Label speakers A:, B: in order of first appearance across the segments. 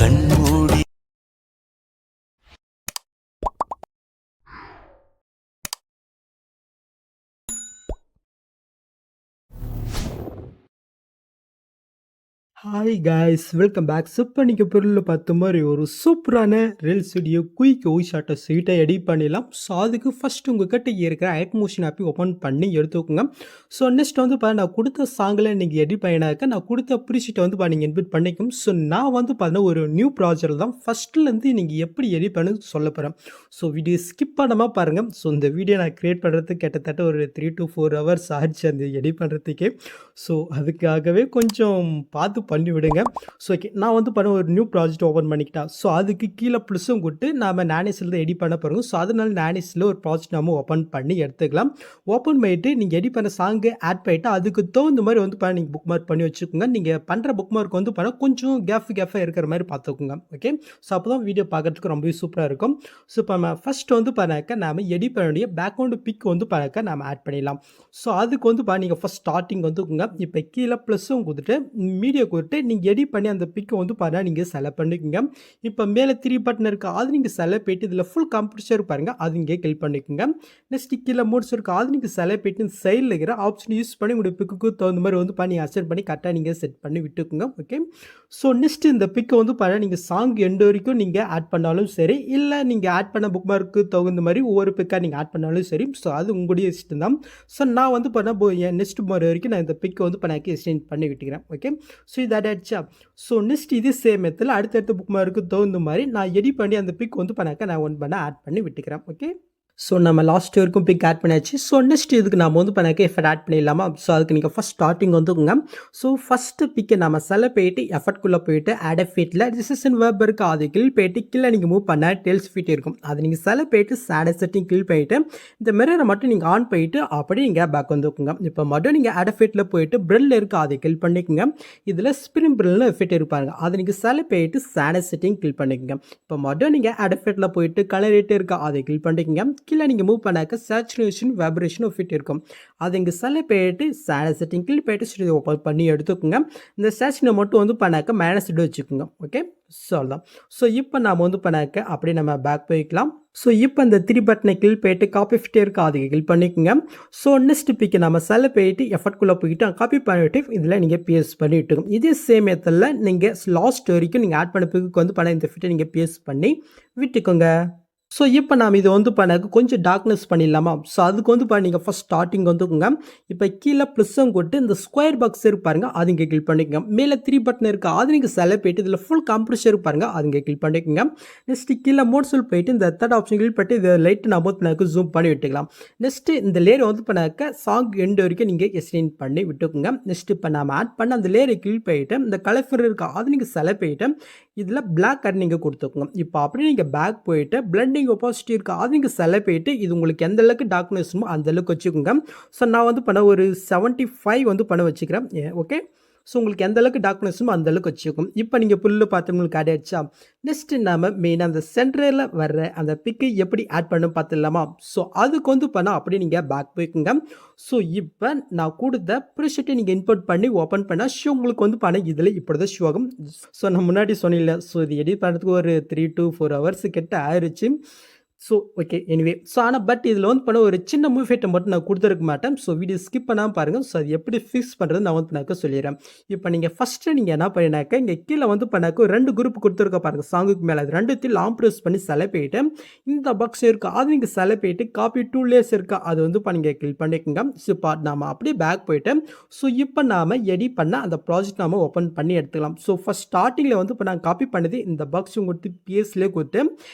A: கண்மூடி
B: hi guys welcome back. இப்போ நீங்கள் பொருளில் பார்த்த மாதிரி ஒரு சூப்பரான ரீல்ஸ் வீடியோ குயிக் ஷார்ட்டை சீட்டை எடிட் பண்ணிடலாம். ஸோ அதுக்கு ஃபஸ்ட்டு உங்கள் கிட்ட இருக்கிற ஆக்மோஷன் ஆப்பை ஓப்பன் பண்ணி எடுத்துக்கோங்க. ஸோ நெக்ஸ்ட் வந்து நான் கொடுத்த சாங்கில் நீங்கள் எடிட் பண்ணினாக்க நான் கொடுத்த ப்ரீஷீட்டை வந்து நீங்கள் இன்வைட் பண்ணிக்கும். ஸோ நான் வந்து பார்த்தீங்கன்னா ஒரு நியூ ப்ராஜெக்ட் தான் ஃபஸ்ட்லேருந்து நீங்கள் எப்படி எடிட் பண்ணு சொல்ல போகிறேன். ஸோ வீடியோ ஸ்கிப் பண்ணாமல் பாருங்கள். ஸோ இந்த வீடியோ நான் க்ரியேட் பண்ணுறதுக்கு கிட்டத்தட்ட ஒரு 3 to 4 hours ஆச்சு அந்த எடிட் பண்ணுறதுக்கே. ஸோ அதுக்காகவே கொஞ்சம் பார்த்து பண்ணி விடுங்க. ஸோ ஓகே, நான் வந்து ஒரு நியூ ப்ராஜெக்ட் ஓப்பன் பண்ணிக்கிட்டேன். ஸோ அதுக்கு கீழே ப்ளஸும் கொடுத்து நாம் நானிஸில் தான் எடிட் பண்ண போகிறோம். ஸோ அதனால நானிஸில் ஒரு ப்ராஜெக்ட் நம்ம ஓப்பன் பண்ணி எடுத்துக்கலாம். ஓப்பன் பண்ணிவிட்டு நீங்கள் எடிட் பண்ண சாங்கு ஆட் பண்ணிவிட்டு அதுக்கு தகுந்த மாதிரி வந்து நீங்கள் புக் மார்க் பண்ணி வச்சுக்கோங்க. நீங்கள் பண்ணுற புக் மார்க் வந்து கொஞ்சம் கேஃபாக இருக்கிற மாதிரி பார்த்துக்கோங்க. ஓகே, ஸோ அப்போ தான் வீடியோ பார்க்குறதுக்கு ரொம்பவே சூப்பராக இருக்கும். ஸோ இப்போ நம்ம ஃபஸ்ட் வந்து நாம் எடிட் பண்ண வேண்டிய பேக்ரவுண்டு பிக் வந்து நம்ம ஆட் பண்ணிடலாம். ஸோ அதுக்கு வந்து நீங்கள் ஃபஸ்ட் ஸ்டார்டிங் வந்துக்குங்க. இப்போ கீழே ப்ளஸும் கொடுத்துட்டு மீடியோ கொடுத்து நீங்கள் எடிட் பண்ணி அந்த பிக்கை வந்து நீங்கள் செலக்ட் பண்ணிக்கோங்க. இப்போ மேலே 3 பட்டன் இருக்குது, அது நீங்கள் செலக்ட் போயிட்டு இதில் ஃபுல் கம்ப்யூட்டர் பாருங்கள், அது இங்கே கிளிக் பண்ணிக்கோங்க. நெக்ஸ்ட் கீழே மோட்ஸ் இருக்குது, அது நீங்கள் செலக்ட் போயிட்டு சைடில் இருக்கிற ஆப்ஷன் யூஸ் பண்ணி உங்களுடைய பிக்கு தகுந்த மாதிரி வந்து நீங்கள் அசெட் பண்ணி கரெக்டாக நீங்கள் செட் பண்ணி விட்டுக்குங்க. ஓகே, ஸோ நெக்ஸ்ட் இந்த பிக்கை வந்து நீங்கள் சாங் எண்டு வரைக்கும் நீங்கள் ஆட் பண்ணாலும் சரி, இல்லை நீங்கள் ஆட் பண்ண புக் மார்க்கு தகுந்த மாதிரி ஒவ்வொரு பிக்காக நீங்கள் ஆட் பண்ணாலும் சரி. ஸோ அது உங்களுடைய இஷ்டம் தான். ஸோ நான் வந்து என் நெக்ஸ்ட் மாதிரி வரைக்கும் நான் இந்த பிக்கை வந்து எக்ஸ்டெண்ட் பண்ணி விட்டுக்கிறேன். ஓகே, ஸோ இது ஆயிடுச்சா. ஸோ நெக்ஸ்ட் இது சேம் மெத்தில் அடுத்தடுத்த புக் மார்க்கு தகுந்த மாதிரி நான் எடிட் பண்ணி அந்த பிக் வந்து நான் ஒன் பண்ண ஆட் பண்ணி விட்டுக்கிறேன். ஓகே, ஸோ நம்ம லாஸ்ட் வரைக்கும் பிக் ஆட் பண்ணியாச்சு. ஸோ நெக்ஸ்ட் இதுக்கு நம்ம வந்து எஃபர்ட் ஆட் பண்ணிடலாமா. ஸோ அதுக்கு நீங்கள் ஃபஸ்ட் ஸ்டார்டிங் வந்துக்குங்க. ஸோ ஃபஸ்ட்டு பிக்கை நம்ம போயிட்டு எஃபர்ட்குள்ளே போயிட்டு ஆட் ஃபீட்டில் டிசிஷன் வேர்ப் இருக்குது, அது கில் போயிட்டு கீழே நீங்கள் மூவ் பண்ண டெல்ஸ் ஃபீட் இருக்கும், அது நீங்கள் போயிட்டு சேட் செட்டிங் கில் போயிட்டு இந்த மிரரை மட்டும் நீங்கள் ஆன் பண்ணிட்டு அப்படியே நீங்கள் பேக் வந்துக்குங்க. இப்போ மட்டும் நீங்கள் ஆட் ஃபீட்டில் போயிட்டு பிரில் இருக்குது, அதை கில் பண்ணிக்கோங்க. இதில் ஸ்பிரிங் பிரில்னு எஃபெக்ட் இருப்பாங்க, அதை நீங்கள் போயிட்டு சேட் செட்டிங் கில் பண்ணிக்கோங்க. இப்போ மட்டும் நீங்கள் ஆட் ஃபீட்டில் போயிட்டு கலர் ரேட்டு இருக்குது, அதை கில் பண்ணிக்கோங்க. கீழே நீங்கள் மூவ் பண்ணாக்க சேச்சுரேஷன் வைப்ரேஷன் ஃபிட் இருக்கும், அது இங்கே போயிட்டு சேனல் செட்டிங் கீழே போயிட்டு ஓப்பன் பண்ணி எடுத்துக்கோங்க. இந்த சேச்சுனை மட்டும் வந்து மைனஸ் வச்சுக்கோங்க. ஓகே, ஸோ அவ்வளோதான். ஸோ இப்போ நாம் வந்து அப்படியே நம்ம பேக் போய்க்கலாம். ஸோ இப்போ இந்த 3 பட்டனை கிளிக் போயிட்டு காப்பி ஃபிட்டே இருக்குது, அதுக்கு கிளிக் பண்ணிக்கோங்க. ஸோ நெக்ஸ்ட் பிக்கு நம்ம போயிட்டு எஃபர்ட்குள்ளே போயிட்டு காப்பி பண்ணிவிட்டு இதில் நீங்கள் பேஸ்ட் பண்ணி விட்டுக்கோங்க. இதே சேம் மெத்தடில் நீங்கள் லாஸ்ட் வரைக்கும் நீங்கள் ஆட் பண்ண பிக்கு வந்து இந்த ஃபிட்டை நீங்கள் பேஸ்ட் பண்ணி விட்டுக்கோங்க. ஸோ இப்போ நாம் இது வந்து கொஞ்சம் டார்க்னஸ் பண்ணிடலாமா. ஸோ அதுக்கு வந்து நீங்கள் ஃபஸ்ட் ஸ்டார்டிங் வந்துக்குங்க. இப்போ கீழே ப்ளஸ்ஸும் கொடுத்து இந்த ஸ்கொயர் பாக்ஸ் இருப்பாருங்க, அது இங்கே கிளிக் பண்ணிக்கோங்க. மேலே 3 பட்டன் இருக்குது, அது நீங்கள் போயிட்டு இதில் ஃபுல் கம்ப்ரஷர் இருப்பாருங்க, அது இங்கே கிளிக் பண்ணிக்கோங்க. நெக்ஸ்ட் கீழே மோட்ஸில் போயிட்டு இந்த தேர்ட் ஆப்ஷன் கிளிக் பண்ணிட்டு இதை லைட் நம்ம ஜூம் பண்ணி விட்டுக்கலாம். நெக்ஸ்ட்டு இந்த லேயர் வந்து சாங் எண்டு வரைக்கும் நீங்கள் எக்ஸ்டெண்ட் பண்ணி விட்டுக்குங்க. நெக்ஸ்ட் இப்போ நம்ம ஆட் பண்ண அந்த லேயரை கிளிக் பண்ணிட்டு இந்த கலர் இருக்கா, அது நீங்கள் போயிட்டு இதில் பிளாக் கட் நீங்கள் கொடுத்துக்கோங்க. இப்போ அப்படியே நீங்கள் பேக் போயிட்டு பிளண்டிங் ஒப்பாசிட்டி இருக்குது, அது நீங்கள் போயிட்டு இது உங்களுக்கு எந்த அளவுக்கு டார்க்னஸ்மோ அந்த அளவுக்கு வச்சுக்கோங்க. ஸோ நான் வந்து ஒரு 75 வந்து வச்சுக்கிறேன். ஓகே, ஸோ உங்களுக்கு எந்த அளவுக்கு டார்க்னஸும் அந்த அளவுக்கு வச்சுக்கும். இப்போ நீங்கள் புல்லு பார்த்து உங்களுக்கு ஆட் ஆகிடுச்சா. நெக்ஸ்ட்டு நம்ம மெயினாக அந்த சென்டரில் வர்ற அந்த பிக்கை எப்படி ஆட் பண்ணணும் பார்த்துடலாமா. ஸோ அதுக்கு வந்து அப்படியே நீங்கள் பேக் போய்க்குங்க. ஸோ இப்போ நான் கொடுத்த ப்ரீஷீட்டை நீங்கள் இன்புட் பண்ணி ஓப்பன் பண்ணால் ஷோ உங்களுக்கு வந்து இதில் இப்படி தான் ஷோ ஆகும். ஸோ நான் முன்னாடி சொன்னில்ல, ஸோ இது எடிட் பண்ணுறதுக்கு ஒரு 3 to 4 hours கிட்ட ஆயிடுச்சு. ஸோ ஓகே, எனிவே ஸோ ஆனால் பட் இதில் வந்து ஒரு சின்ன மூவ்ஃபெக்ட்டை மட்டும் நான் கொடுத்துருக்க மாட்டேன். ஸோ வீடியோ ஸ்கிப் பண்ணாமல் பாருங்கள். ஸோ அது எப்படி ஃபிக்ஸ் பண்ணுறது நான் வந்து சொல்லிடுறேன். இப்போ நீங்கள் ஃபஸ்ட்டு நீங்கள் என்ன பண்ணினாக்க இங்கே கீழே வந்து ஒரு 2 குரூப் கொடுத்துருக்க பாருங்கள் சாங்குக்கு மேலே, அது 2த்தையும் லாங் ப்ரெஸ் பண்ணி போயிட்டு இந்த பாக்ஸ் இருக்குது, அது நீங்கள் போயிட்டு காப்பி 2 லேயர்ஸ் இருக்கா, அது வந்து நீங்கள் கிளிக் பண்ணிக்கோங்க. ஸோ இப்போ நாம் அப்படியே பேக் போயிட்டு ஸோ இப்போ நாம் எடிட் பண்ண அந்த ப்ராஜெக்ட் நாம் ஓப்பன் பண்ணி எடுத்துக்கலாம். ஸோ ஃபஸ்ட் ஸ்டார்டிங்கில் வந்து இப்போ நான் காப்பி பண்ணது இந்த பாக்ஸ் கொடுத்து பிஎஸ்லேயே கொடுத்து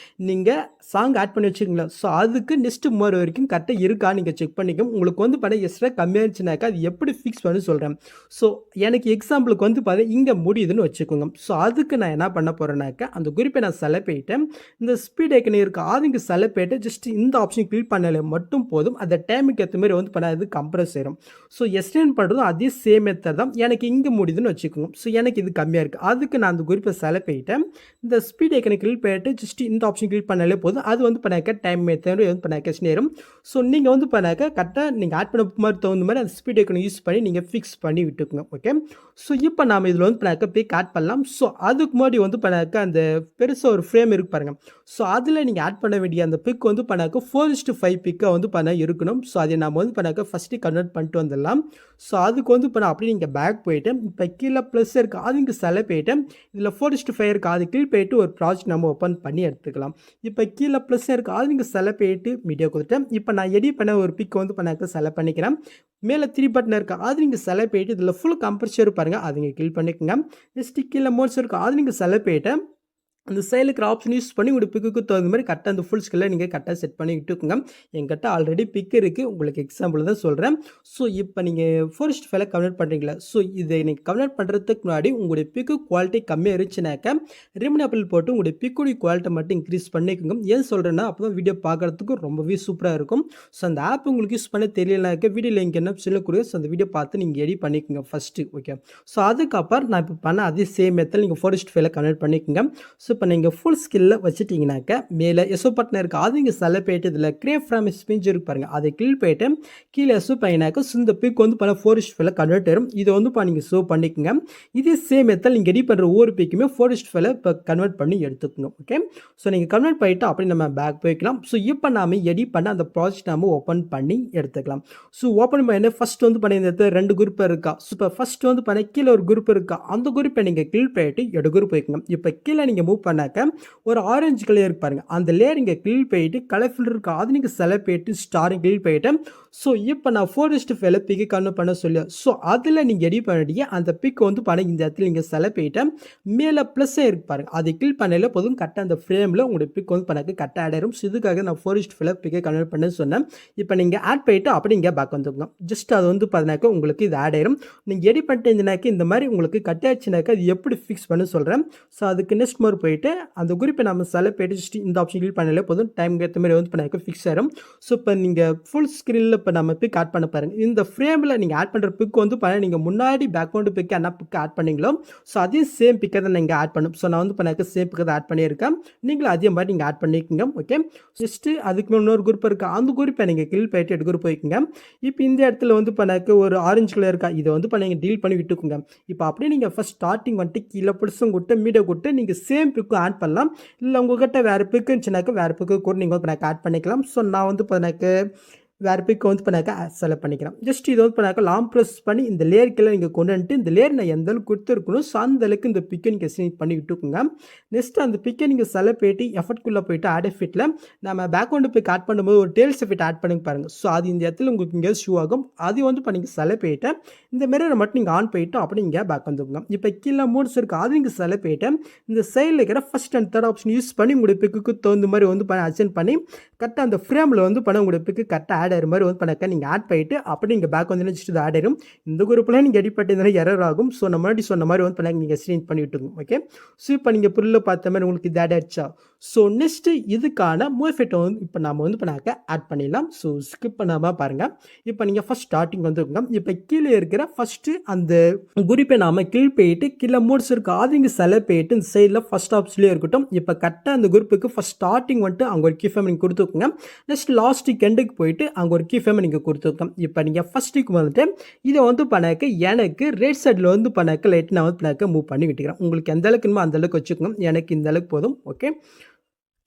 B: நீங்கள் சாங் ஆட் பண்ணி வச்சுக்கீங்களா. ஸோ அதுக்கு நெக்ஸ்ட் மாதிரி வரைக்கும் கரெக்டாக இருக்கா நீங்கள் செக் பண்ணிக்கோங்க. உங்களுக்கு வந்து எக்ஸ்ட்ரா கம்மியாகிடுச்சுனாக்கா அது எப்படி ஃபிக்ஸ் பண்ணி சொல்கிறேன். ஸோ எனக்கு எக்ஸாம்பிளுக்கு வந்து இங்கே முடியுதுன்னு வச்சுக்கோங்க. ஸோ அதுக்கு நான் என்ன பண்ண போகிறேன்னாக்கா அந்த குறிப்பை நான் போயிட்டேன் இந்த ஸ்பீட் ஐக்கன் இருக்கா, அது இங்கே போயிட்டு ஜஸ்ட் இந்த ஆப்ஷன் கிளிக் பண்ணாலே மட்டும் போதும். அந்த டைமுக்கு ஏற்ற மாதிரி வந்து அது கம்ப்ரஸ் ஆயிரும். ஸோ எக்ஸ்டெண்ட் பண்ணுறதும் அதே சேம் மெத்தட் தான். எனக்கு இங்கே முடியுதுன்னு வச்சுக்கோங்க. ஸோ எனக்கு இது கம்மியாக இருக்குது, அதுக்கு நான் அந்த குறிப்பை போயிட்டேன் இந்த ஸ்பீட் ஐக்கனை கிளிக் பண்ணிட்டு ஜஸ்ட் இந்த ஆப்ஷன் கிளிக் பண்ணாலே போதும். அது வந்து பண்ணாக்க டைம் மெத்தட் வந்து பண்ணாக்க நேரம். ஸோ நீங்கள் வந்து பண்ணாக்க கரெக்டாக நீங்கள் ஆட் பண்ண மாதிரி தகுந்த மாதிரி அந்த ஸ்பீட் ஐக்கனை யூஸ் பண்ணி நீங்கள் ஃபிக்ஸ் பண்ணி விட்டுக்குங்க. ஓகே. ஸோ இப்போ நாம் இதில் வந்து பண்ணாக்க பிக் ஆட் பண்ணலாம். ஸோ அதுக்கு முன்னாடி வந்து பண்ணாக்க அந்த பெருசாக ஒரு ஃப்ரேம் இருக்கு பாருங்க. ஸோ அதில் நீங்கள் ஆட் பண்ண வேண்டிய அந்த பிக் வந்து பண்ணாக்க 4:5 பிக்காக வந்து பண்ண இருக்கணும். ஸோ அதை நம்ம வந்து பண்ணாக்க ஃபஸ்ட்டு கன்வெர்ட் பண்ணிட்டு வந்துடலாம். ஸோ அதுக்கு வந்து பண்ண அப்படியே நீங்கள் பேக் போயிட்டு இப்போ கீழே ப்ளஸ் இருக்குது அது இங்கே செல போயிட்டு இதில் 4:5 இருக்குது அது கீழே போயிட்டு ஒரு ப்ராஜெக்ட் நம்ம ஓப்பன் பண்ணி எடுத்துக்கலாம். இப்போ கீழே ப்ளஸ் இருக்குது அது இங்கே செல போயிட்டு மீடியா கொடுத்துட்டேன். இப்போ நான் எடிட் பண்ண ஒரு பிக் வந்து பண்ணாக்க செலக்ட் பண்ணிக்கிறேன். மேலே 3 பட்டன் இருக்குது அது நீங்கள் செலக்ட் போயிட்டு இதில் ஃபுல் கம்பல்சரி பாருங்கள் அது நீங்கள் கிளிக் பண்ணிக்கோங்க. நெக்ஸ்ட் கீழே மோட்ஸ் இருக்குது அது நீங்கள் செலக்ட் போயிட்டு அந்த சைடில் இருக்கிற ஆப்ஷன் யூஸ் பண்ணி உங்களோட பிக்குக்கு தகுந்த மாதிரி கரெக்டாக அந்த ஃபுல் ஸ்கில்லை நீங்கள் கரெக்டாக செட் பண்ணி விட்டுக்குங்க. என்கிட்ட ஆல்ரெடி பிக் இருக்குது, உங்களுக்கு எக்ஸாம்பிள் தான் சொல்கிறேன். ஸோ இப்போ நீங்கள் 4:5 கன்வெர்ட் பண்ணுறீங்களா? ஸோ இதை நீங்கள் கன்வெர்ட் பண்ணுறதுக்கு முன்னாடி உங்களுடைய பிக்கு குவாலிட்டி கம்மியாக இருந்துச்சுனாக்கா ரிமூனபிள் போட்டு உங்களுடைய பிக்குடைய குவாலிட்டி மட்டும் இன்க்ரீஸ் பண்ணிக்கோங்க. ஏன் சொல்கிறேன்னா அப்போ தான் வீடியோ பார்க்குறதுக்கு ரொம்பவே சூப்பராக இருக்கும். ஸோ அந்த ஆப் உங்களுக்கு யூஸ் பண்ண தெரியலனாக்கா வீடியோ லிங்க் என்ன சொல்லக்கூடிய ஸோ அந்த வீடியோ பார்த்து நீங்கள் எடிட் பண்ணிக்கோங்க ஃபஸ்ட்டு. ஓகே. ஸோ அதுக்கப்புறம் நான் இப்போ பண்ண அதே சேம் மெத்தட் நீங்கள் 4:5 கன்வெர்ட் பண்ணிக்கோங்க. ஸோ இப்போ நீங்கள் ஃபுல் ஸ்கில்ல வச்சுட்டிங்கனாக்கா மேலே எஸ்ஓ பட்டன் இருக்குது அது இங்கே செலக்ட் போயிட்டு இதில் கிரியேட் ஃப்ரம் ஸ்பிஞ்ச் இருக்கு பாருங்கள் அதை கிளிக் போயிட்டு கீழே எஸ்ஓ பண்ணினாக்கா இந்த பிக் வந்து பண்ண 4:5 கன்வெர்ட் ஆயிரும். இதை வந்து நீங்கள் ஷோ பண்ணிக்கோங்க. இதே சேம் மெத்தட் நீங்கள் எடிட் பண்ணுற ஒவ்வொரு பிக்குமே 4:5 இப்போ கன்வெர்ட் பண்ணி எடுத்துக்கோங்க. ஓகே. ஸோ நீங்கள் கன்வெர்ட் பண்ணிவிட்டு அப்படி நம்ம பேக் போய்க்கலாம். ஸோ இப்போ நாம எடிட் பண்ண அந்த ப்ராஜெக்ட் நம்ம ஓப்பன் பண்ணி எடுத்துக்கலாம். ஸோ ஓப்பன் பண்ணி ஃபஸ்ட் வந்து பண்ணி இந்த 2 குரூப் இருக்கா. ஸோ இப்போ ஃபஸ்ட் வந்து பண்ண கீழே ஒரு குரூப் இருக்கா அந்த குரூப்பை நீங்கள் கிளிக் பண்ணிட்டு எடு குரூப் வைக்கணும். இப்போ கீழே நீங்கள் மூவ் பண்ணாக்க ஒரு ஆரஞ்சு கலர் இருக்கு பாருங்க அந்த லேயர் இங்கே கிளிக் போயிட்டு கலர் ஃபில்டர் இருக்கு அது நீங்கள் செலக்ட் போயிட்டு ஸ்டார் கிளிக் போயிட்டு ஸோ இப்போ நான் 4:5 பிக்கு கன்வெர்ட் பண்ண சொல்லி ஸோ அதில் நீங்கள் எடிட் பண்ணிட்டு அந்த பிக் வந்து பண்ண இந்த இடத்துல நீங்கள் செலக்ட் போயிட்டு மேலே ப்ளஸ்ஸே இருக்கு பாருங்க அதை கிளிக் பண்ணல போதும் கரெக்டாக அந்த ஃப்ரேமில் உங்களுடைய பிக் வந்து பண்ணாக்க கரெக்டாக ஆட் ஆயிரும். ஸோ இதுக்காக நான் 4:5 பிக்கை கன்வெர்ட் பண்ண சொன்னேன். இப்போ நீங்கள் ஆட் போயிட்டு அப்படி இங்கே பேக் வந்துக்கோங்க. ஜஸ்ட் அது வந்து பார்த்தினாக்கா உங்களுக்கு இது ஆட் ஆயிரும். நீங்கள் எடிட் பண்ணிட்டு இருந்தனாக்கா இந்த மாதிரி உங்களுக்கு கட் ஆயிடுச்சுனாக்கா அது எப்படி ஃபிக்ஸ் பண்ண சொல்கிறேன். ஸோ அதுக்கு நெக்ஸ்ட் மாதிரி போயிட்டு அந்த குரூப்பை நம்ம செலக்ட் போயிட்டு இந்த ஆப்ஷன் கிளிக் பண்ணாலே போதும் டைம் ஏற்ற மாதிரி வந்து பண்ணாக்க ஃபிக்ஸ் ஆயிரும். ஸோ இப்போ நீங்கள் ஃபுல் ஸ்க்ரீனில் இப்போ நம்ம பிக் ஆட் பண்ண பாருங்கள். இந்த ஃப்ரேமில் நீங்கள் ஆட் பண்ணுற பிக் வந்து பண்ண நீங்கள் முன்னாடி பேக்ரவுண்டு பிக் என்ன பிக் ஆட் பண்ணீங்களோ ஸோ அதே சேம் பிக்கை தான் நீங்கள் ஆட் பண்ணும். ஸோ நான் வந்து பண்ணாக்க சேம் பிக்கை தான் ஆட் பண்ணியிருக்கேன். நீங்களும் அதே மாதிரி நீங்கள் ஆட் பண்ணிக்கோங்க. ஓகே. ஜஸ்ட்டு அதுக்கு மேலே இன்னொரு குரூப் இருக்குது அந்த குரூப்பை நீங்கள் கிளிக் பண்ணிட்டு எடு குரூப் போய்க்குங்க. இப்போ இந்த இடத்துல வந்து பண்ணாக்க ஒரு ஆரஞ்சு கலர் இருக்கா இதை வந்து பண்ண நீங்கள் டீல் பண்ணி விட்டுக்குங்க. இப்போ அப்படியே நீங்கள் ஃபஸ்ட் ஸ்டார்டிங் வந்துட்டு கீழே பிடிச்சும் கொடுத்து மீடியா கொடுத்து நீங்கள் சேம் பிக்கும் ஆட் பண்ணலாம். இல்லை உங்கள்கிட்ட வேறு பிக்கு இருந்துச்சுனாக்கா வேறு பிக்கு கூட நீங்கள் வந்து ஆட் பண்ணிக்கலாம். ஸோ நான் வந்து எனக்கு வேறு பிக் வந்து பண்ணாக்கா செலக்ட் பண்ணிக்கிறேன். ஜஸ்ட் இது வந்து பண்ணாக்கா லாங் ப்ரெஸ் பண்ணி இந்த லேயருக்கெல்லாம் நீங்கள் கொண்டு வந்துட்டு இந்த லேயர் நான் எந்த அளவுக்கு கொடுத்துருக்கணும் ஸோ அந்த அளவுக்கு இந்த பிக்கை நீங்கள் செலக்ட் பண்ணி விட்டுக்குங்க. நெக்ஸ்ட் அந்த பிக்கை நீங்கள் செலக்ட் போயிட்டு எஃபர்ட்குள்ளே போயிட்டு ஆட் எஃபிட்டில் நம்ம பேக்ரவுண்டு பிக் ஆட் பண்ணும்போது ஒரு டேல்ஸ் எஃபிட் ஆட் பண்ணி பாருங்கள். ஸோ அது இந்த இடத்துல உங்களுக்கு இங்கே ஷூ ஆகும். அது வந்து இப்போ நீங்கள் செலக்ட் போயிட்டு இந்த மிரரை மட்டும் நீங்கள் ஆன் போயிட்டு அப்படி இங்கே பேக் வந்துக்குங்க. இப்போ கீழே மோட்ஸ் இருக்குது அது நீங்கள் செலக்ட் போயிட்டு இந்த சைடில் இருக்கிற first and third option use பண்ணி உங்களுடைய பிக்கு தகுந்த மாதிரி வந்து பண்ண அட்ஜென்ட் பண்ணி கரெக்டாக அந்த ஃப்ரேமில் வந்து பண்ண உங்களுடைய பிக்கு கரெக்டாக ஆட் ஆகிற மாதிரி வந்து பண்ணாக்க நீங்கள் ஆட் பண்ணிட்டு அப்படி நீங்கள் பேக் வந்து ஜஸ்ட் ஆட் ஆயிரும். இந்த குரூப்பில் நீங்கள் எடிட் பண்ணிட்டு எரர் ஆகும். ஸோ நம்ம முன்னாடி சொன்ன மாதிரி வந்து பண்ணாக்க நீங்கள் ஸ்க்ரீன் பண்ணி விட்டுங்க. ஓகே. ஸோ இப்போ நீங்கள் புரில பார்த்த மாதிரி உங்களுக்கு இது ஆட் ஆயிடுச்சா. ஸோ நெக்ஸ்ட்டு இதுக்கான மூவெஃபெக்ட்டை வந்து இப்போ நம்ம வந்து பண்ணாக்க ஆட் பண்ணிடலாம். ஸோ ஸ்கிப் பண்ணாமல் பாருங்கள். இப்போ நீங்கள் ஃபஸ்ட் ஸ்டார்டிங் வந்துருங்க. இப்போ கீழே இருக்கிற ஃபஸ்ட்டு அந்த குரூப்பை நாம் கீழ் போயிட்டு கீழே மோட்ஸ் இருக்குது அது இங்கே செலக்ட் போயிட்டு இந்த சைடில் ஃபஸ்ட் ஆப்ஷன்லேயே இருக்கட்டும். இப்போ கரெக்டாக அந்த குரூப்புக்கு ஃபஸ்ட் ஸ்டார்டிங் வந்துட்டு அங்கே ஒரு கீ ஃப்ரேம் நீங்கள் கொடுத்துக்கோங்க. நெக்ஸ்ட் லாஸ்ட்டுக்கு எண்டுக்கு போயிட்டு அங்கே ஒரு கீ ஃப்ரேம் நீங்கள் கொடுத்துருக்கோம். இப்போ நீங்கள் ஃபஸ்ட்டுக்கு வந்துட்டு இதை வந்து பண்ணாக்க எனக்கு ரைட் சைடில் வந்து பண்ணாக்க லைட் நான் வந்து பண்ணாக்க மூவ் பண்ணி விட்டுக்கிறேன். உங்களுக்கு எந்த அளவுக்குமோ அந்த அளவுக்கு வச்சுக்கோங்க. எனக்கு இந்த அளவுக்கு போதும். ஓகே.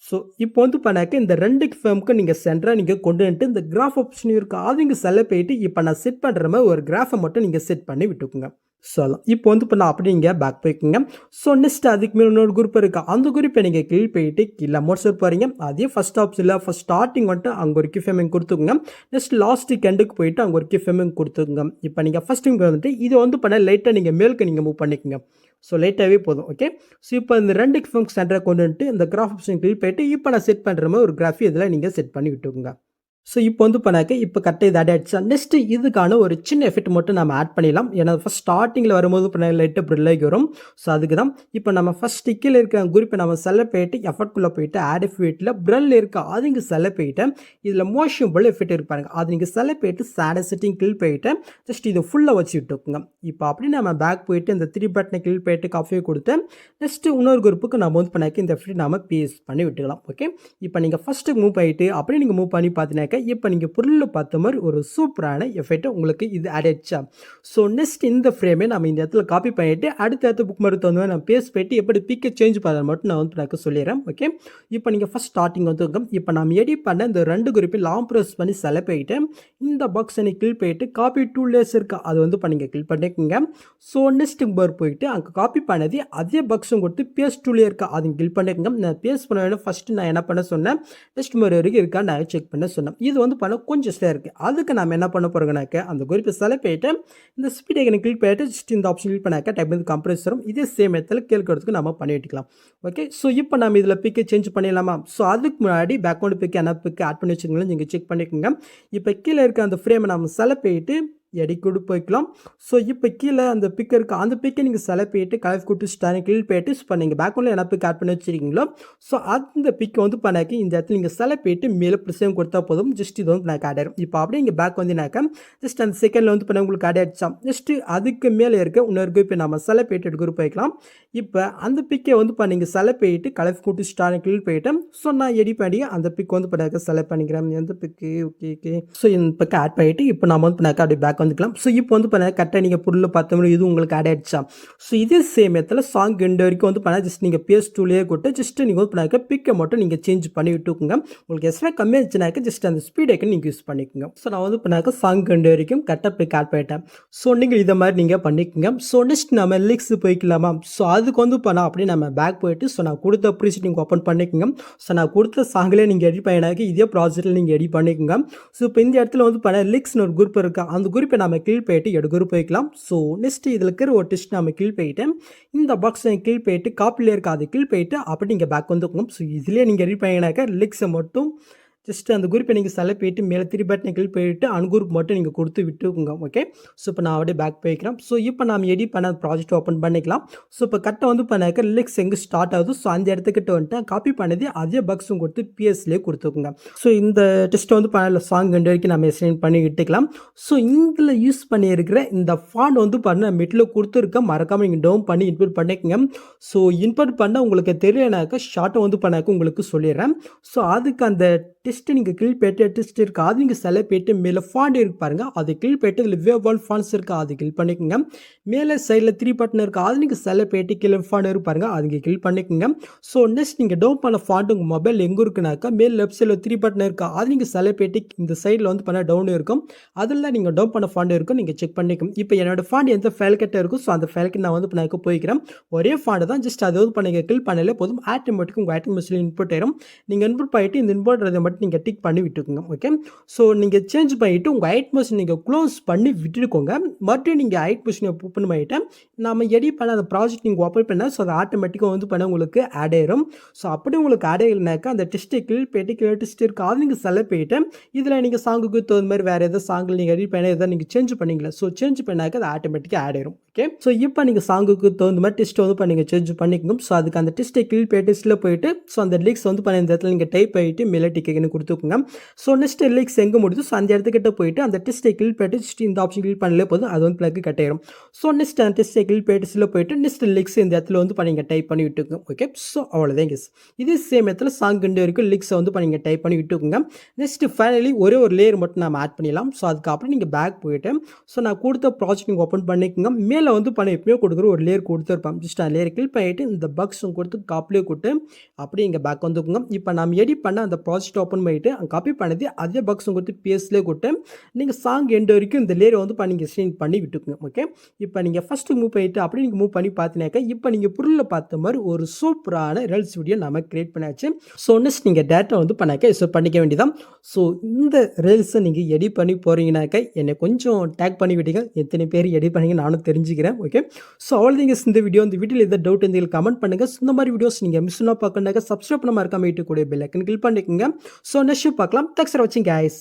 B: ஸோ இப்போ வந்து பண்ணாக்க இந்த 2 ஃப்ரேமுக்கு நீங்கள் சென்டராக நீங்கள் கொண்டு வந்துட்டு இந்த கிராஃப் ஆப்ஷன் இருக்குது அது இங்கே செலக்ட் போயிட்டு இப்போ நான் செட் பண்ணுற மாதிரி ஒரு கிராஃபை மட்டும் நீங்கள் செட் பண்ணி விட்டுக்குங்க. சொல்லலாம் இப்போ வந்து இப்போ நான் அப்படி நீங்கள் பேக் போய்க்குங்க. ஸோ நெக்ஸ்ட் அதுக்கு மேலே இன்னொரு குரூப் இருக்குது அந்த குரூப்பை நீங்கள் கிளிக் போயிட்டு கீழே மோட்ஸ் போகிறீங்க. அதே ஃபஸ்ட் ஆப்ஷனில் ஃபஸ்ட் ஸ்டார்டிங் வந்துட்டு அங்கே ஒரு கீ ஃப்ரேமிங் கொடுத்துக்குங்க. நெக்ஸ்ட் லாஸ்ட்டுக்கு எண்டுக்கு போயிட்டு அங்கே ஒரு கீ ஃப்ரேமிங் கொடுத்துக்குங்க. இப்போ நீங்கள் ஃபஸ்ட்டு வந்துட்டு இது வந்து பண்ண லைட்டாக நீங்கள் மேலுக்கு நீங்கள் மூவ் பண்ணிக்கோங்க. ஸோ லைட்டாகவே போதும். ஓகே. ஸோ இப்போ இந்த 2 ஃப்ரேமுக்கு சென்டராக கொண்டு வந்துட்டு இந்த கிராஃப் ஆப்ஷன் கிளிக் போயிட்டு இப்போ நான் செட் பண்ணுற மாதிரி ஒரு கிராஃபி இதில் நீங்கள் செட் பண்ணி விட்டுக்குங்க. ஸோ இப்போ வந்து பண்ணாக்க இப்போ கரெக்ட்டா இது ஆட் ஆயிடுச்சா. நெக்ஸ்ட் இதுக்கான ஒரு சின்ன எஃபெக்ட் மட்டும் நம்ம ஆட் பண்ணிடலாம். ஏன்னா ஃபர்ஸ்ட் ஸ்டார்ட்டிங்கில வரும்போது இப்ப லைட்டா ப்ரில் ஆகி வரும். ஸோ அதுக்கு தான். இப்போ நம்ம ஃபர்ஸ்ட் கீழ இருக்க குரூப்ப நம்ம செலக்ட் பண்ணிட்டு எஃபெக்ட்குள்ள போயிட்டு ஆட் எஃபெக்ட்ல ப்ரில் இருக்கா அது இங்க செலக்ட் பண்ணிட்டு இதில மோஷன் ப்ரில் எஃபெக்ட் இருக்கு பாருங்க. அது நீங்க செலக்ட் பண்ணிட்டு ஷேடோ செட்டிங் கிளிக் பண்ணிட்டு ஜஸ்ட் இத ஃபுல்லா வச்சு விட்டுக்குங்க. இப்போ அப்படியே நம்ம பேக் போயிட்டு இந்த 3 பட்டன கிளிக் பண்ணிட்டு காஃபிய கொடுத்து நெக்ஸ்ட் இன்னொரு குரூப்புக்கு நம்ம வந்து பண்ணாக்க இந்த எஃபெக்ட் நாம பேஸ்ட் பண்ணி விட்டுக்கலாம். ஓகே. இப்போ நீங்க ஃபர்ஸ்ட் மூவ் பண்ணிட்டு அப்படியே நீங்க மூவ் பண்ணி பார்த்தீங்கன்னாக்க இப்போ நீங்க பொருள்ல பார்த்த மாதிரி ஒரு சூப்பரான எஃபெக்ட் உங்களுக்கு இது ஆட் ஆயிடுச்சா. ஸோ நெக்ஸ்ட் இந்த ஃப்ரேமை நம்ம இந்த இடத்துல காப்பி பண்ணிட்டு அடுத்த புக் மாதிரி தகுந்த மாதிரி நான் பேஸ்ட் பண்ணிட்டு எப்படி பிக்கை சேஞ்ச் பண்ண மட்டும் நான் வந்து எனக்கு சொல்லிடுறேன். ஓகே. இப்போ நீங்கள் ஃபர்ஸ்ட் ஸ்டார்டிங் வந்து இப்போ நம்ம எடிட் பண்ண இந்த 2 குரூப்பையும் லாங் ப்ரெஸ் பண்ணி செலக்ட் பண்ணிட்டு இந்த பாக்ஸை நீ கிளிக் பண்ணிட்டு காப்பி டூ லேஸ் இருக்கா அது வந்து இப்போ நீங்கள் கிளிக் பண்ணிக்கோங்க. ஸோ நெக்ஸ்ட் பார் போயிட்டு அங்கே காப்பி பண்ணது அதே பாக்ஸும் கொடுத்து பேஸ்ட் டூலே இருக்கா அது கிளிக் பண்ணிக்கோங்க. நான் பேஸ்ட் பண்ண வேணும் ஃபர்ஸ்ட் நான் என்ன பண்ண சொன்னேன் நெக்ஸ்ட் மாதிரி வரைக்கும் இருக்கா நான் செக் பண்ண சொன்னேன். இது வந்து பண்ண கொஞ்சம் ஸ்டே இருக்குது. அதுக்கு நம்ம என்ன பண்ண போகிறோம்னாக்க அந்த குரூப்பை செலக்ட் பண்ணிட்டு இந்த ஸ்பீட் ஐக்கனை கிளிக் பண்ணிட்டு ஜஸ்ட் இந்த ஆப்ஷன் கிளிக் பண்ணாக்க டைப் வந்து கம்ப்ரஸரும் இதே சேம் இடத்துல கேட்கறதுக்கு நம்ம பண்ணி விட்டுக்கலாம். ஓகே. ஸோ இப்போ நம்ம இதில் பிக்கை சேஞ்ச் பண்ணிடலாமா. ஸோ அதுக்கு முன்னாடி பேக்ரவுண்ட் பிக்கு என்ன பிக்கு ஆட் பண்ணி வச்சுக்கோங்களேன் நீங்கள் செக் பண்ணிக்கோங்க. இப்போ கீழே இருக்க அந்த ஃப்ரேமை நம்ம செலக்ட் பண்ணிட்டு எடி கொடு போய்க்கலாம். ஸோ இப்போ கீழே அந்த பிக் இருக்குது அந்த பிக்கை நீங்கள் செலக்ட் பண்ணிட்டு கலர் கொடுத்து ஸ்டாரிங் கிளிக் பண்ணிட்டு இப்போ நீங்கள் பேக்ரவுண்டில் என்ன பிக் ஆட் பண்ணி வச்சுருக்கீங்களோ ஸோ அந்த பிக்கை வந்து பண்ணாக்கி இந்த இடத்துல நீங்கள் செலக்ட் பண்ணிட்டு மேலே ப்ரெஸ்ஸையும் கொடுத்தா போதும் ஜஸ்ட் இது வந்து எனக்கு ஆட் ஆயிடும். இப்போ அப்படியே இங்கே பேக் வந்தீங்கன்னாக்கா ஜஸ்ட் அந்த செகண்டில் வந்து பண்ண உங்களுக்கு ஆட் ஆயிடுச்சா. ஜஸ்ட் அதுக்கு மேலே இருக்க இன்னொரு குரூப் நம்ம செலக்ட் பண்ணிட்டு குரூப் போய்க்கலாம். இப்போ அந்த பிக்கை வந்து நீங்கள் செலக்ட் பண்ணிட்டு கலர் கொடுத்து ஸ்டாரிங் கிளிக் பண்ணிட்டு ஸோ நான் எடி பண்ணி அந்த பிக் வந்து பண்ணாக்க செலக்ட் பண்ணிக்கிறேன் எந்த பிக்கு. ஓகே. ஸோ இந்த பிக்கை ஆட் பண்ணிட்டு இப்போ நம்ம வந்து பண்ணாக்க அப்படியே பேக் வந்துக்கலாம். ஸோ இப்போ வந்து பண்ண கரெக்டாக நீங்கள் பொருள் பார்த்த மாதிரி இது உங்களுக்கு ஆட் ஆயிடுச்சா. ஸோ இதே சேம் இடத்துல சாங் எண்டு வரைக்கும் வந்து பண்ணால் ஜஸ்ட் நீங்கள் பேஸ்ட் டூலேயே கொடுத்து ஜஸ்ட் நீங்கள் வந்து பண்ணாக்க பிக்கை மட்டும் நீங்கள் சேஞ்ச் பண்ணி விட்டுக்குங்க. உங்களுக்கு எக்ஸ்ட்ரா கம்மியாக இருந்துச்சுனாக்க ஜஸ்ட் அந்த ஸ்பீட் ஐக்கன் நீங்கள் யூஸ் பண்ணிக்கோங்க. ஸோ நான் வந்து பண்ணாக்க சாங் எண்டு வரைக்கும் கரெக்டாக பிக் ஆட் பண்ணிட்டேன். ஸோ நீங்கள் இதை மாதிரி நீங்கள் பண்ணிக்கோங்க. ஸோ நெக்ஸ்ட் நம்ம லிரிக்ஸ் போய்க்கலாமா. ஸோ அதுக்கு வந்து பண்ணால் அப்படியே நம்ம பேக் போயிட்டு ஸோ நான் கொடுத்த ப்ரீசெட் நீங்கள் ஓப்பன் பண்ணிக்கோங்க. ஸோ நான் கொடுத்த சாங்கிலே நீங்கள் எடிட் பண்ணினாக்க இதே ப்ராஜெக்ட்டில் நீங்கள் எடிட் பண்ணிக்கோங்க. ஸோ இப்போ இந்த இடத்துல வந்து பண்ண லிரிக்ஸ்னு ஒரு குரூப் இருக்கா அந்த குரூப்பை நம்ம கிளிக் பண்ணிட்டு எடு குரூப் போய்க்கலாம். ஸோ நெக்ஸ்ட் இதில் இருக்கிற ஒரு டெஸ்ட் நம்ம கிளிக் பண்ணிட்டு இந்த பாக்ஸை கிளிக் பண்ணிட்டு காப்பியில் இருக்க அதை கிளிக் பண்ணிட்டு அப்படி நீங்கள் பேக் வந்துக்கணும். ஸோ இதிலே நீங்கள் எடிட் பண்ணினாக்க லிரிக்ஸை மட்டும் ஜஸ்ட் அந்த குரூப்பை நீங்கள் செலக்ட் பண்ணிட்டு மேலே 3 பட்டனை கிளிக் பண்ணிட்டு அன்குரூப் மட்டும் நீங்கள் கொடுத்து விட்டுக்குங்க. ஓகே. ஸோ இப்போ நான் அப்படியே பேக் போய்க்கிறேன். ஸோ இப்போ நம்ம எடிட் பண்ண ப்ராஜெக்ட் ஓப்பன் பண்ணிக்கலாம். ஸோ இப்போ கரெக்டாக வந்து பண்ணாக்க லிரிக்ஸ் எங்கே ஸ்டார்ட் ஆகுது ஸோ அந்த இடத்துக்கிட்ட வந்துட்டு காப்பி பண்ணது அதே பாக்ஸும் கொடுத்து பிஎஸ்லேயே கொடுத்துக்குங்க. ஸோ இந்த டெஸ்ட்டை வந்து பண்ணல சாங் 2 வரைக்கும் நம்ம எக்ஸ்டெண்ட் பண்ணி விட்டுக்கலாம். ஸோ இதில் யூஸ் பண்ணியிருக்கிற இந்த ஃபாண்ட் வந்து பண்ண மிட்டில் கொடுத்துருக்க மறக்காமல் நீங்கள் டவுன் பண்ணி இன்புட் பண்ணிக்கோங்க. ஸோ இன்புட் பண்ண உங்களுக்கு தெரியலனாக்க ஷார்ட்டை வந்து பண்ணாக்க உங்களுக்கு சொல்லிடுறேன். ஸோ அதுக்கு அந்த டெஸ்ட்டு நீங்கள் கிளிக் பண்ணிட்டு டெஸ்ட் இருக்குது அது நீங்கள் செலக்ட் பண்ணிட்டு மேலே ஃபாண்ட் இருக்கு பாருங்கள் அது கிளிக் பண்ணிட்டு இதில் வேவ் வால் ஃபாண்ட்ஸ் இருக்குது அது கிளிக் பண்ணிக்கோங்க. மேலே சைடில் 3 பட்டன் இருக்குது அது நீங்கள் செலக்ட் பண்ணிட்டு கீழே ஃபாண்ட் இருக்கு பாருங்கள் அது நீங்கள் கிளிக் பண்ணிக்கோங்க. ஸோ நெக்ஸ்ட் நீங்கள் டவுன் பண்ண ஃபாண்ட் உங்கள் மொபைல் எங்கே இருக்குனாக்கா மேலே லெஃப்ட் சைடில் 3 பட்டன் இருக்குது அது நீங்கள் செலக்ட் பண்ணிட்டு இந்த சைடில் வந்து பண்ண டவுன் இருக்கும் அதில் நீங்கள் டவுன் பண்ண ஃபாண்ட் இருக்கும் நீங்கள் செக் பண்ணிக்கணும். இப்போ என்னோட ஃபாண்ட் எந்த ஃபைல் கிட்ட இருக்கும் ஸோ அந்த ஃபைலுக்கு நான் வந்து பண்ண போய்க்கிறேன். ஒரே ஃபாண்ட் தான் ஜஸ்ட் அதை வந்து பண்ணி கிளிக் பண்ணாலே போதும் ஆட்டோமேட்டிக் உங்கள் ஆட்டோமேட்டிக் இன்புட் ஆயிரும். நீங்கள் இன்புட் பண்ணிட்டு இந்த இன்புட் மட்டும் நீங்கள் டிக் பண்ணி விட்டுக்கோங்க. ஓகே. ஸோ நீங்கள் சேஞ்ச் பண்ணிவிட்டு உங்கள் ஹைட் மோஷன் நீங்கள் க்ளோஸ் பண்ணி விட்டுக்கோங்க. மறுபடியும் நீங்கள் ஹைட் மோஷனை ஓப்பன் பண்ணிவிட்டு நம்ம எடிட் பண்ண அந்த ப்ராஜெக்ட் நீங்கள் ஓப்பன் பண்ணால் ஸோ அது ஆட்டோமேட்டிக்காக வந்து பண்ண உங்களுக்கு ஆட் ஆயிரும். ஸோ அப்படி உங்களுக்கு ஆட் ஆகினாக்கா அந்த டெஸ்ட்டை கிளிக் பண்ணிட்டு கீழே டெஸ்ட் இருக்குது அது நீங்கள் செலக்ட் பண்ணிவிட்டு இதில் நீங்கள் சாங்குக்கு தகுந்த மாதிரி வேறு எதாவது சாங்கில் நீங்கள் எடிட் பண்ண எதாவது நீங்கள் சேஞ்ச் பண்ணிங்களா ஸோ சேஞ்ச் பண்ணாக்க அது ஆட்டோமேட்டிக்காக ஆட் ஆயிரும். ஓகே. ஸோ இப்போ நீங்கள் சாங்குக்கு தகுந்த மாதிரி டெஸ்ட் வந்து நீங்கள் சேஞ்ச் பண்ணிக்கணும். ஸோ அதுக்கு அந்த டெஸ்ட்டை கிளிக் பண்ணி டெஸ்ட்டில் போயிட்டு ஸோ அந்த லிரிக்ஸ் வந்து பண்ண இந்த இடத்துல நீங்கள் டைப் பண்ணிட்டு மேலே டிக்கெட்னு கொடுத்துக்கோங்க. ஸோ நெக்ஸ்ட் லிரிக்ஸ் எங்கே முடியுது ஸோ அந்த இடத்துக்கிட்ட போயிட்டு அந்த டெஸ்ட்டை கிளிக் பண்ணிட்டு ஜஸ்ட் இந்த ஆப்ஷன் கிளிக் பண்ணலே போதும் அது வந்து பிளக் கட் ஆயிரும். ஸோ நெக்ஸ்ட் அந்த டெஸ்ட்டை கிளிக் பண்ணிட்டு போயிட்டு நெக்ஸ்ட் லிரிக்ஸ் இந்த இடத்துல வந்து நீங்கள் டைப் பண்ணி விட்டுக்கோங்க. ஓகே. ஸோ அவ்வளோதான் கெஸ். இதே சேம் இடத்துல சாங் 2 வரைக்கும் லிரிக்ஸை வந்து நீங்கள் டைப் பண்ணி விட்டுக்கோங்க. நெக்ஸ்ட் ஃபைனலி ஒரே ஒரு லேயர் மட்டும் நம்ம ஆட் பண்ணிடலாம். ஸோ அதுக்கப்புறம் நீங்கள் பேக் போயிட்டு ஸோ நான் கொடுத்த ப்ராஜெக்ட் நீங்கள் ஓப்பன் பண்ணிக்கோங்க. மேலே வந்து எப்பயுமே கொடுக்குற ஒரு லேயர் கொடுத்துருப்பேன் ஜஸ்ட் அந்த லேயர் கிளிக் பண்ணிட்டு இந்த பாக்ஸும் கொடுத்து காப்பிலே கொடுத்து அப்படியே இங்கே பேக் வந்துக்குங்க. இப்போ நம்ம எடிட் பண்ண அந்த ப்ராஜெக்ட் ஓப்பன் பண்ணிட்டு காப்பி பண்ணது அதே பாக்ஸும் கொடுத்து பிஎஸ்லேயே கொடுத்து நீங்கள் சாங் எண்டு வரைக்கும் இந்த லேயரை வந்து நீங்கள் எக்ஸ்டெண்ட் பண்ணி விட்டுக்குங்க. ஓகே. இப்போ நீங்கள் ஃபஸ்ட்டு மூவ் பண்ணிட்டு அப்படியே நீங்கள் மூவ் பண்ணி பார்த்தீங்கன்னாக்கா இப்போ நீங்கள் பொருளில் பார்த்த மாதிரி ஒரு சூப்பரான ரெல்ஸ் வீடியோ நம்ம கிரியேட் பண்ணியாச்சு. ஸோ நெக்ஸ்ட் நீங்கள் டேட்டா வந்து பண்ணிக்க வேண்டியதான். ஸோ இந்த ரீல்ஸை நீங்கள் எடிட் பண்ணி போகிறீங்கனாக்கா என்னை கொஞ்சம் டேக் பண்ணி விட்டீங்க எத்தனை பேர் எடிட் பண்ணிங்க நானும் தெரிஞ்சுக்கிறேன். ஓகே. ஸோ அவ்வளோதீங்க இந்த வீடியோவில் எதாவது டவுட் இருந்தால் கமெண்ட் பண்ணுங்கள். இந்த மாதிரி வீடியோஸ் நீங்கள் மிஸ் பண்ணால் பார்க்கணுனாக்கா சப்ஸ்கிரைப் பண்ண மறக்காம வீட்டு கூட பெல் ஐக்கன் கிளிக் பண்ணிக்கோங்க. ஸோ நெக்ஸ்ட் பார்க்கலாம். தேங்க்ஸ் ஃபார் வாட்சிங் கைஸ்.